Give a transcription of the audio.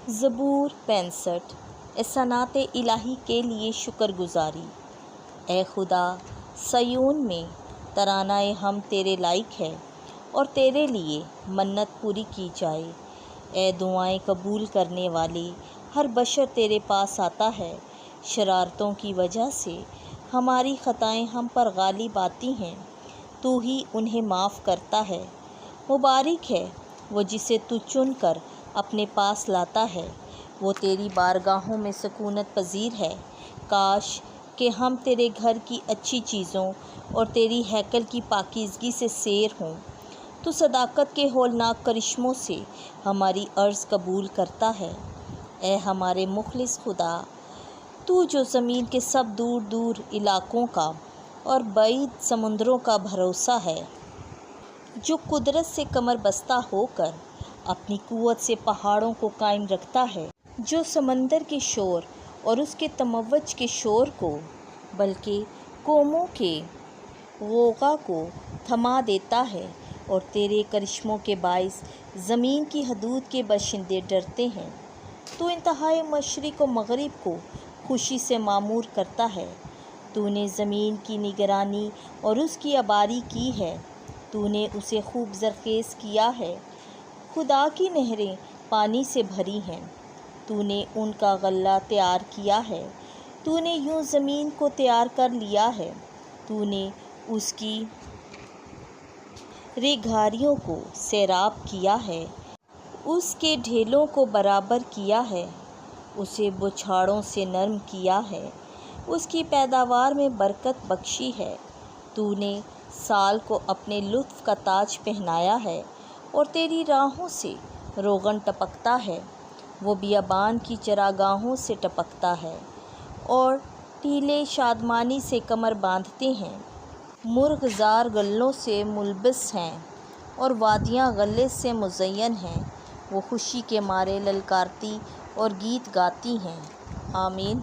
زبور 65 احسانات الہی کے لیے شکر گزاری۔ اے خدا، سیون میں ترانہ ہم تیرے لائق ہے اور تیرے لیے منت پوری کی جائے۔ اے دعائیں قبول کرنے والے، ہر بشر تیرے پاس آتا ہے۔ شرارتوں کی وجہ سے ہماری خطائیں ہم پر غالب آتی ہیں، تو ہی انہیں معاف کرتا ہے۔ مبارک ہے وہ جسے تو چن کر اپنے پاس لاتا ہے، وہ تیری بارگاہوں میں سکونت پذیر ہے۔ کاش کہ ہم تیرے گھر کی اچھی چیزوں اور تیری ہیکل کی پاکیزگی سے سیر ہوں۔ تو صداقت کے ہولناک کرشموں سے ہماری عرض قبول کرتا ہے۔ اے ہمارے مخلص خدا، تو جو زمین کے سب دور دور علاقوں کا اور بعید سمندروں کا بھروسہ ہے، جو قدرت سے کمر بستہ ہو کر اپنی قوت سے پہاڑوں کو قائم رکھتا ہے، جو سمندر کے شور اور اس کے تموج کے شور کو بلکہ قوموں کے غوغا کو تھما دیتا ہے، اور تیرے کرشموں کے باعث زمین کی حدود کے باشندے ڈرتے ہیں۔ تو انتہائے مشرق و مغرب کو خوشی سے معمور کرتا ہے۔ تو نے زمین کی نگرانی اور اس کی آباری کی ہے، تو نے اسے خوب زرخیز کیا ہے۔ خدا کی نہریں پانی سے بھری ہیں، تو نے ان کا غلہ تیار کیا ہے۔ تو نے یوں زمین کو تیار کر لیا ہے، تو نے اس کی ریگھاریوں کو سیراب کیا ہے، اس کے ڈھیلوں کو برابر کیا ہے، اسے بچھاڑوں سے نرم کیا ہے، اس کی پیداوار میں برکت بخشی ہے۔ تو نے سال کو اپنے لطف کا تاج پہنایا ہے، اور تیری راہوں سے روغن ٹپکتا ہے۔ وہ بیابان کی چراگاہوں سے ٹپکتا ہے، اور ٹیلے شادمانی سے کمر باندھتے ہیں۔ مرغزار غلوں سے ملبس ہیں، اور وادیاں غلے سے مزین ہیں۔ وہ خوشی کے مارے للکارتی اور گیت گاتی ہیں۔ آمین۔